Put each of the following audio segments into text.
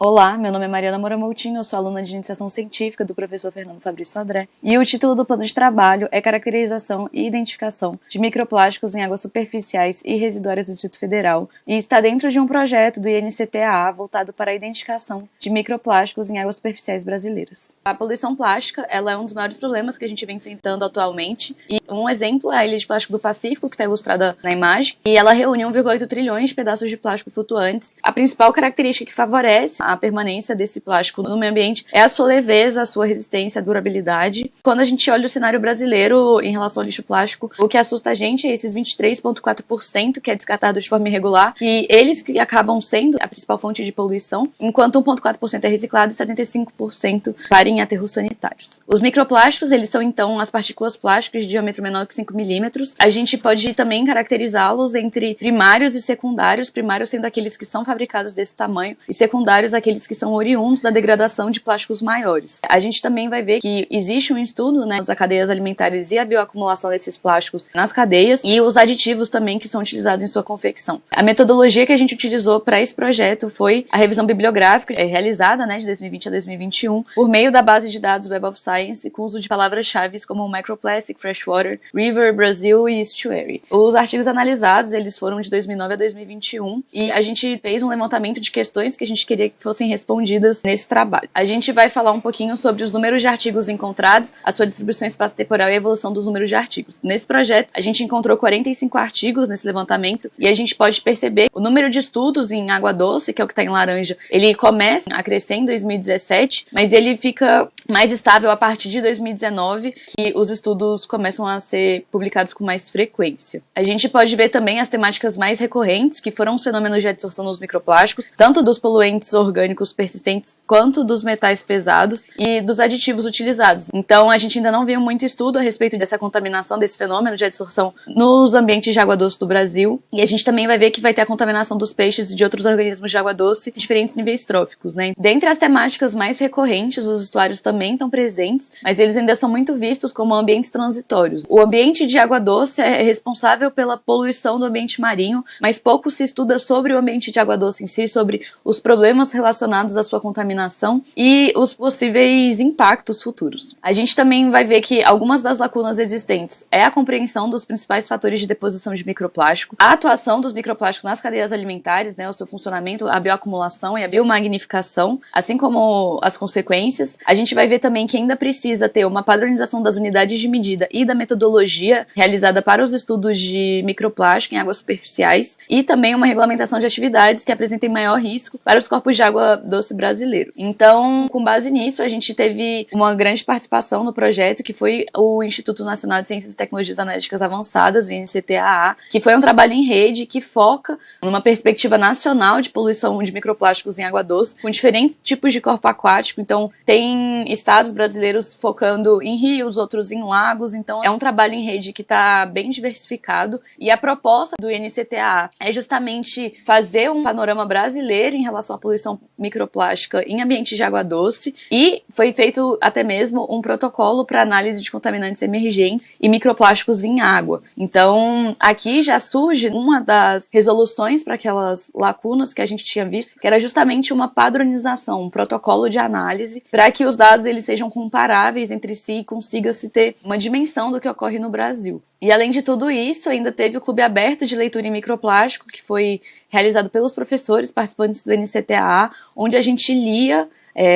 Olá, meu nome é Mariana Moura Moutinho, eu sou aluna de Iniciação Científica do professor Fernando Fabrício Sodré, e o título do plano de trabalho é Caracterização e Identificação de Microplásticos em Águas Superficiais e Residuárias do Distrito Federal, e está dentro de um projeto do INCTAA voltado para a identificação de microplásticos em águas superficiais brasileiras. A poluição plástica ela é um dos maiores problemas que a gente vem enfrentando atualmente, e um exemplo é a Ilha de Plástico do Pacífico, que está ilustrada na imagem, e ela reúne 1,8 trilhões de pedaços de plástico flutuantes. A principal característica que favorece a permanência desse plástico no meio ambiente é a sua leveza, a sua resistência, a durabilidade. Quando a gente olha o cenário brasileiro em relação ao lixo plástico, o que assusta a gente é esses 23,4% que é descartado de forma irregular, que eles que acabam sendo a principal fonte de poluição, enquanto 1,4% é reciclado e 75% para em aterros sanitários. Os microplásticos, eles são então as partículas plásticas de diâmetro menor que 5 milímetros. A gente pode também caracterizá-los entre primários e secundários, primários sendo aqueles que são fabricados desse tamanho e secundários aqueles que são oriundos da degradação de plásticos maiores. A gente também vai ver que existe um estudo, né, das cadeias alimentares e a bioacumulação desses plásticos nas cadeias e os aditivos também que são utilizados em sua confecção. A metodologia que a gente utilizou para esse projeto foi a revisão bibliográfica realizada, né, de 2020 a 2021 por meio da base de dados Web of Science com uso de palavras-chave como microplastic, freshwater, river, Brazil e estuary. Os artigos analisados, eles foram de 2009 a 2021 e a gente fez um levantamento de questões que a gente queria que fossem respondidas nesse trabalho. A gente vai falar um pouquinho sobre os números de artigos encontrados, a sua distribuição espaço-temporal e a evolução dos números de artigos. Nesse projeto, a gente encontrou 45 artigos nesse levantamento e a gente pode perceber o número de estudos em água doce, que é o que está em laranja, ele começa a crescer em 2017, mas ele fica mais estável a partir de 2019, que os estudos começam a ser publicados com mais frequência. A gente pode ver também as temáticas mais recorrentes, que foram os fenômenos de adsorção dos microplásticos, tanto dos poluentes orgânicos persistentes quanto dos metais pesados e dos aditivos utilizados. Então, a gente ainda não viu muito estudo a respeito dessa contaminação, desse fenômeno de adsorção nos ambientes de água doce do Brasil. E a gente também vai ver que vai ter a contaminação dos peixes e de outros organismos de água doce em diferentes níveis tróficos, né? Dentre as temáticas mais recorrentes, os estuários também estão presentes, mas eles ainda são muito vistos como ambientes transitórios. O ambiente de água doce é responsável pela poluição do ambiente marinho, mas pouco se estuda sobre o ambiente de água doce em si, sobre os problemas relacionados à sua contaminação e os possíveis impactos futuros. A gente também vai ver que algumas das lacunas existentes é a compreensão dos principais fatores de deposição de microplástico, a atuação dos microplásticos nas cadeias alimentares, né, o seu funcionamento, a bioacumulação e a biomagnificação, assim como as consequências. A gente vai ver também que ainda precisa ter uma padronização das unidades de medida e da metodologia realizada para os estudos de microplástico em águas superficiais e também uma regulamentação de atividades que apresentem maior risco para os corpos de água doce brasileiro. Então, com base nisso, a gente teve uma grande participação no projeto, que foi o Instituto Nacional de Ciências e Tecnologias Analíticas Avançadas, o INCTAA, que foi um trabalho em rede que foca numa perspectiva nacional de poluição de microplásticos em água doce, com diferentes tipos de corpo aquático. Então, tem estados brasileiros focando em rios, outros em lagos. Então, é um trabalho em rede que está bem diversificado. E a proposta do INCTAA é justamente fazer um panorama brasileiro em relação à poluição microplástica em ambientes de água doce, e foi feito até mesmo um protocolo para análise de contaminantes emergentes e microplásticos em água. Então, aqui já surge uma das resoluções para aquelas lacunas que a gente tinha visto, que era justamente uma padronização, um protocolo de análise, para que os dados eles sejam comparáveis entre si e consiga-se ter uma dimensão do que ocorre no Brasil. E além de tudo isso, ainda teve o Clube Aberto de Leitura em Microplástico, que foi realizado pelos professores participantes do INCTAA, onde a gente lia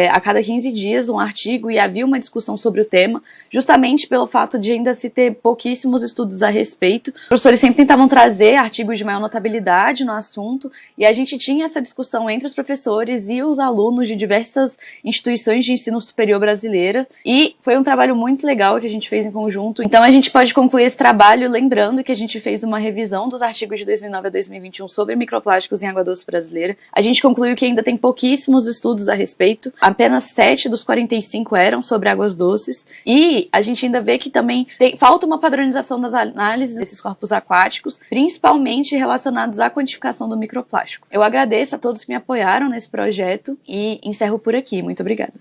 a cada 15 dias um artigo e havia uma discussão sobre o tema, justamente pelo fato de ainda se ter pouquíssimos estudos a respeito. Os professores sempre tentavam trazer artigos de maior notabilidade no assunto e a gente tinha essa discussão entre os professores e os alunos de diversas instituições de ensino superior brasileira e foi um trabalho muito legal que a gente fez em conjunto. Então a gente pode concluir esse trabalho lembrando que a gente fez uma revisão dos artigos de 2009 a 2021 sobre microplásticos em água doce brasileira. A gente concluiu que ainda tem pouquíssimos estudos a respeito. Apenas 7 dos 45 eram sobre águas doces e a gente ainda vê que também falta uma padronização das análises desses corpos aquáticos, principalmente relacionados à quantificação do microplástico. Eu agradeço a todos que me apoiaram nesse projeto e encerro por aqui. Muito obrigada.